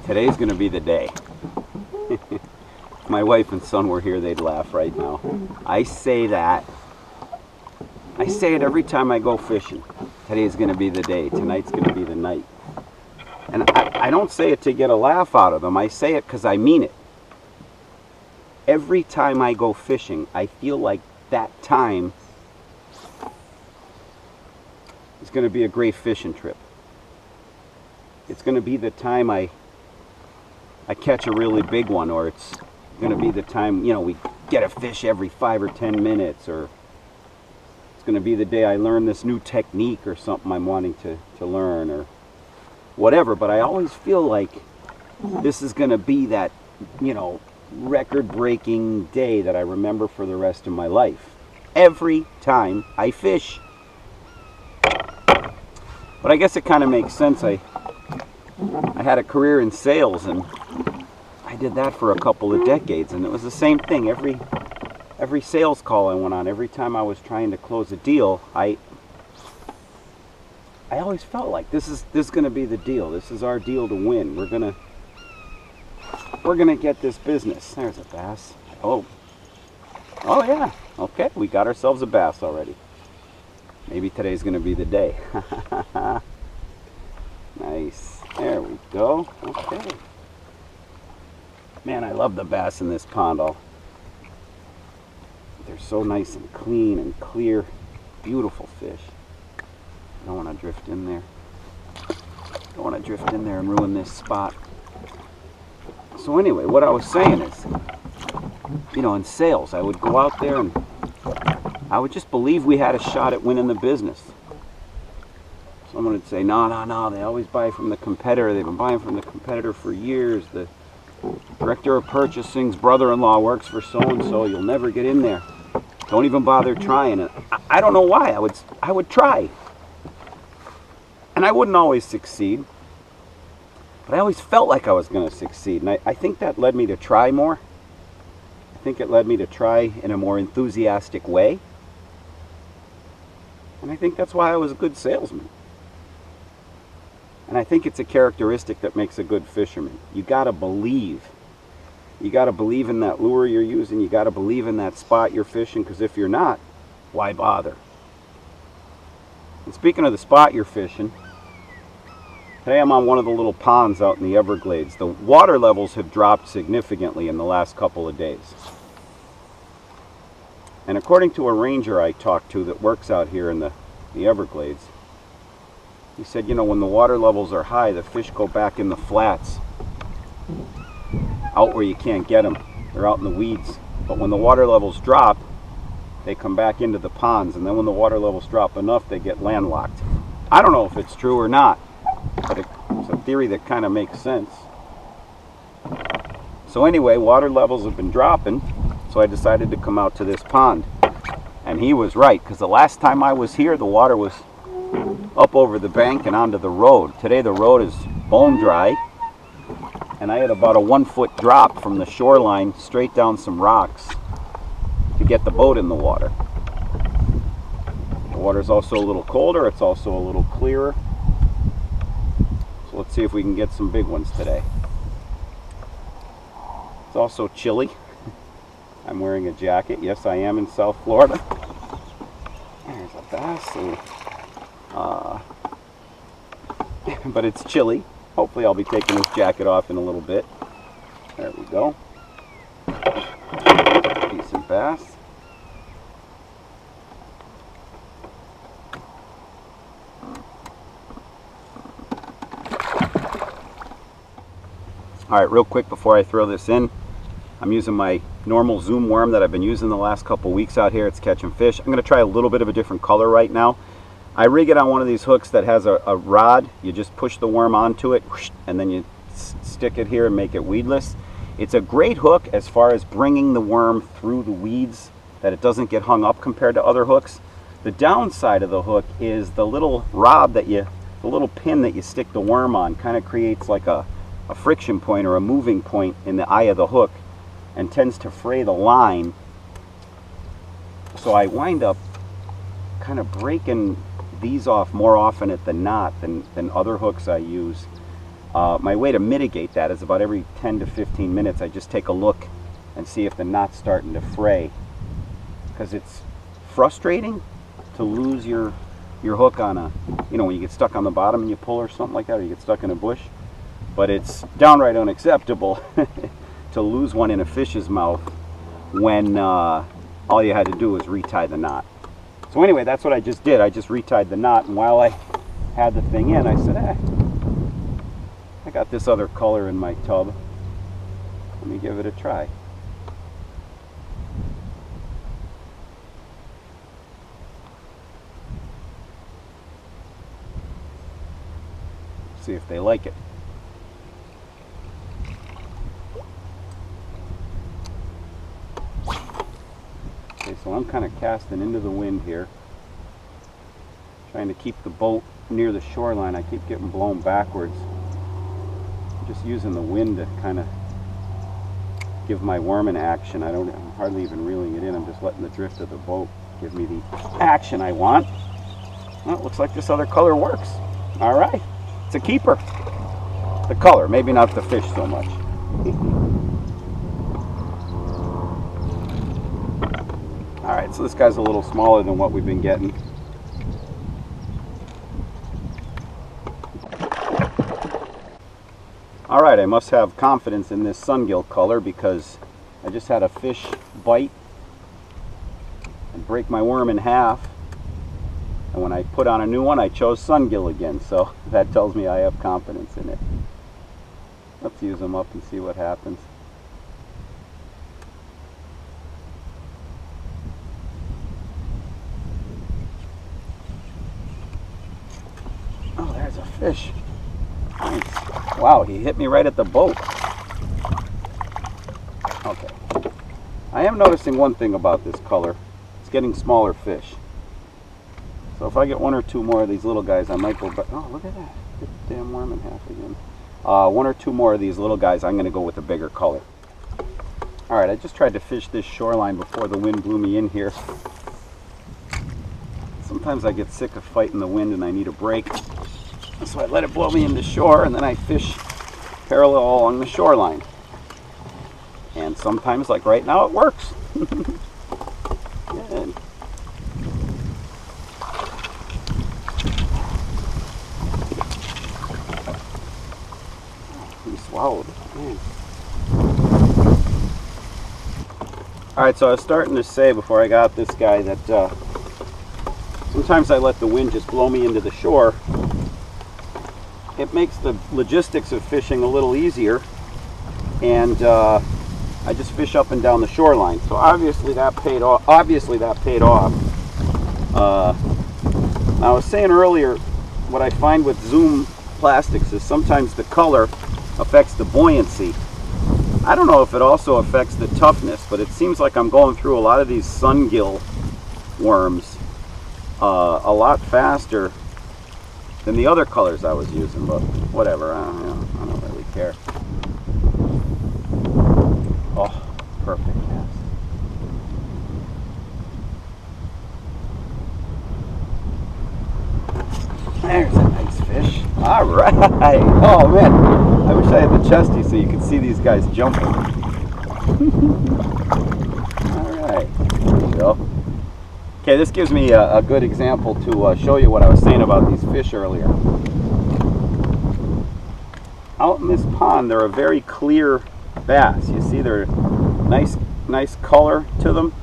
Today's gonna be the day. If my wife and son were here, they'd laugh right now. I say that. I say it every time I go fishing. Today's gonna be the day. Tonight's gonna be the night. And I don't say it to get a laugh out of them. I say it because I mean it. Every time I go fishing, I feel like that time is going to be a great fishing trip. It's going to be the time I catch a really big one, or it's going to be the time, you know, we get a fish every 5 or 10 minutes, or it's going to be the day I learn this new technique or something I'm wanting to learn, or whatever. But I always feel like this is going to be that, you know, record-breaking day that I remember for the rest of my life. Every time I fish. But I guess it kind of makes sense. I had a career in sales, and I did that for a couple of decades, and it was the same thing. Every sales call I went on, every time I was trying to close a deal, I always felt like this is going to be the deal. This is our deal to win. We're gonna get this business. There's a bass. Oh yeah. Okay, we got ourselves a bass already. Maybe today's gonna be the day. Nice. There we go. Okay. Man, I love the bass in this pond. They're so nice and clean and clear. Beautiful fish. I don't want to drift in there. Don't want to drift in there and ruin this spot. So anyway, what I was saying is, you know, in sales, I would go out there and I would just believe we had a shot at winning the business. Someone would say, no, they always buy from the competitor. They've been buying from the competitor for years. The director of purchasing's brother-in-law works for so-and-so. You'll never get in there. Don't even bother trying it. I don't know why. I would try. And I wouldn't always succeed. But I always felt like I was going to succeed, and I think that led me to try more. I think it led me to try in a more enthusiastic way. And I think that's why I was a good salesman. And I think it's a characteristic that makes a good fisherman. You got to believe. You got to believe in that lure you're using. You got to believe in that spot you're fishing, because if you're not, why bother? And speaking of the spot you're fishing, today I'm on one of the little ponds out in the Everglades. The water levels have dropped significantly in the last couple of days. And according to a ranger I talked to that works out here in the Everglades, he said, you know, when the water levels are high, the fish go back in the flats, out where you can't get them. They're out in the weeds. But when the water levels drop, they come back into the ponds. And then when the water levels drop enough, they get landlocked. I don't know if it's true or not, but it's a theory that kind of makes sense. So anyway, water levels have been dropping, so I decided to come out to this pond. And he was right, because the last time I was here, the water was up over the bank and onto the road. Today the road is bone dry, and I had about a 1-foot drop from the shoreline straight down some rocks to get the boat in the water. The water's also a little colder, it's also a little clearer. So let's see if we can get some big ones today. It's also chilly. I'm wearing a jacket. Yes, I am in South Florida. There's a bass. But it's chilly. Hopefully I'll be taking this jacket off in a little bit. There we go. Decent bass. Alright, real quick before I throw this in, I'm using my normal zoom worm that I've been using the last couple weeks out here. It's catching fish. I'm going to try a little bit of a different color right now. I rig it on one of these hooks that has a rod. You just push the worm onto it, and then you stick it here and make it weedless. It's a great hook as far as bringing the worm through the weeds, that it doesn't get hung up compared to other hooks. The downside of the hook is the little rod that the little pin that you stick the worm on kind of creates like a friction point or a moving point in the eye of the hook and tends to fray the line. So I wind up kind of breaking these off more often at the knot than other hooks I use. My way to mitigate that is about every 10 to 15 minutes I just take a look and see if the knot's starting to fray, because it's frustrating to lose your hook on a, you know, when you get stuck on the bottom and you pull or something like that, or you get stuck in a bush. But it's downright unacceptable to lose one in a fish's mouth when all you had to do was retie the knot. So anyway, that's what I just did. I just retied the knot, and while I had the thing in, I said, I got this other color in my tub. Let me give it a try. See if they like it. Okay, so I'm kind of casting into the wind here, trying to keep the boat near the shoreline. I keep getting blown backwards. I'm just using the wind to kind of give my worm an action. I'm hardly even reeling it in. I'm just letting the drift of the boat give me the action I want. Well, it looks like this other color works. All right. It's a keeper. The color, maybe not the fish so much. All right, so this guy's a little smaller than what we've been getting. All right, I must have confidence in this sungill color because I just had a fish bite and break my worm in half. And when I put on a new one, I chose sungill again, so that tells me I have confidence in it. Let's use them up and see what happens. Oh, there's a fish. Nice. Wow, he hit me right at the boat. Okay. I am noticing one thing about this color. It's getting smaller fish. So if I get one or two more of these little guys, I might go back. Oh, look at that. Get the damn worm in half again. One or two more of these little guys, I'm going to go with a bigger color. All right, I just tried to fish this shoreline before the wind blew me in here. Sometimes I get sick of fighting the wind and I need a break. So I let it blow me into shore, and then I fish parallel along the shoreline. And sometimes, like right now, it works. Good. He swallowed it. Man. Alright, so I was starting to say before I got this guy that sometimes I let the wind just blow me into the shore. It makes the logistics of fishing a little easier, and I just fish up and down the shoreline. So obviously that paid off. Now I was saying earlier, what I find with Zoom plastics is sometimes the color affects the buoyancy. I don't know if it also affects the toughness, but it seems like I'm going through a lot of these sungill worms a lot faster than the other colors I was using, but whatever, I don't really care. Oh, perfect cast. There's a nice fish. All right. Oh man, I wish I had the chesty so you could see these guys jumping. All right, there you go. Okay, this gives me a good example to show you what I was saying about these fish earlier. Out in this pond, they're a very clear bass. You see, they're nice color to them,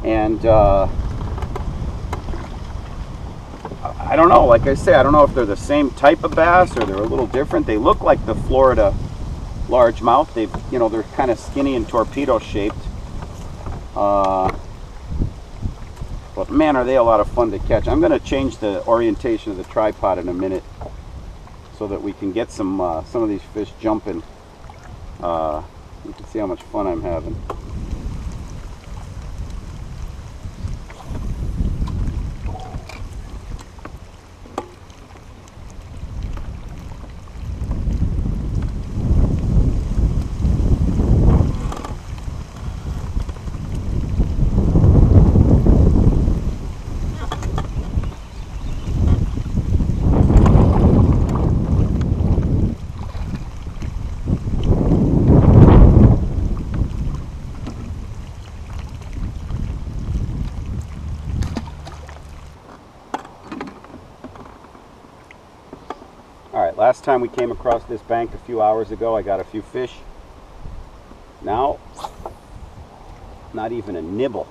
and I don't know. Like I say, I don't know if they're the same type of bass or they're a little different. They look like the Florida largemouth. They're kind of skinny and torpedo shaped. But man, are they a lot of fun to catch. I'm going to change the orientation of the tripod in a minute so that we can get some of these fish jumping. You can see how much fun I'm having. Alright, last time we came across this bank a few hours ago, I got a few fish. Now, not even a nibble.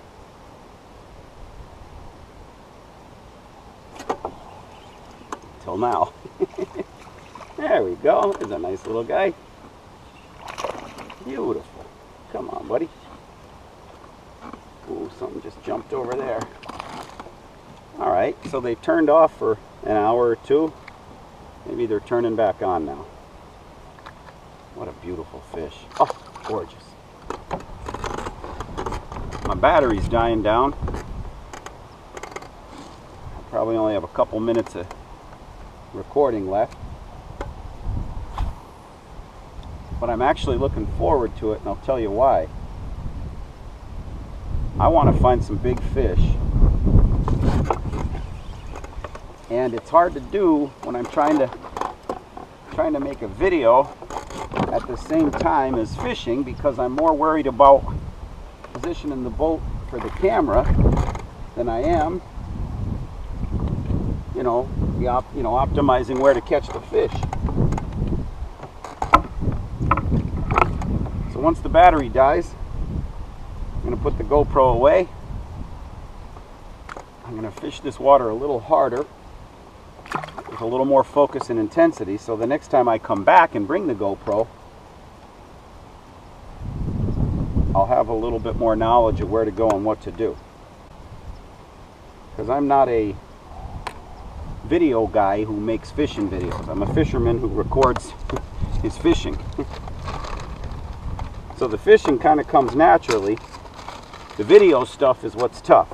Till now. There we go. There's a nice little guy. Beautiful. Come on, buddy. Ooh, something just jumped over there. Alright, so they turned off for an hour or two. Maybe they're turning back on now. What a beautiful fish. Oh, gorgeous. My battery's dying down. I probably only have a couple minutes of recording left. But I'm actually looking forward to it, and I'll tell you why. I want to find some big fish. And it's hard to do when I'm trying to make a video at the same time as fishing, because I'm more worried about positioning the boat for the camera than I am, optimizing where to catch the fish. So once the battery dies, I'm going to put the GoPro away. I'm going to fish this water a little harder with a little more focus and intensity, so the next time I come back and bring the GoPro, I'll have a little bit more knowledge of where to go and what to do. Because I'm not a video guy who makes fishing videos. I'm a fisherman who records his fishing. So the fishing kind of comes naturally. The video stuff is what's tough.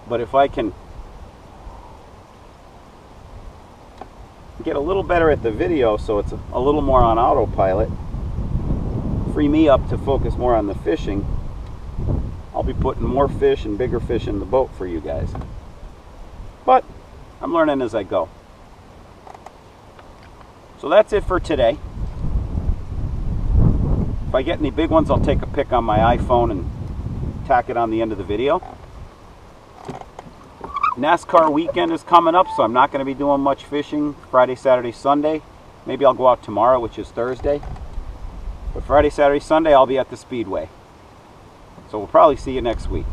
But if I can get a little better at the video so it's a little more on autopilot, free me up to focus more on the fishing, I'll be putting more fish and bigger fish in the boat for you guys. But I'm learning as I go. So that's it for today. If I get any big ones, I'll take a pic on my iPhone and tack it on the end of the video. NASCAR weekend is coming up, so I'm not going to be doing much fishing Friday, Saturday, Sunday. Maybe I'll go out tomorrow, which is Thursday. But Friday, Saturday, Sunday, I'll be at the Speedway. So we'll probably see you next week.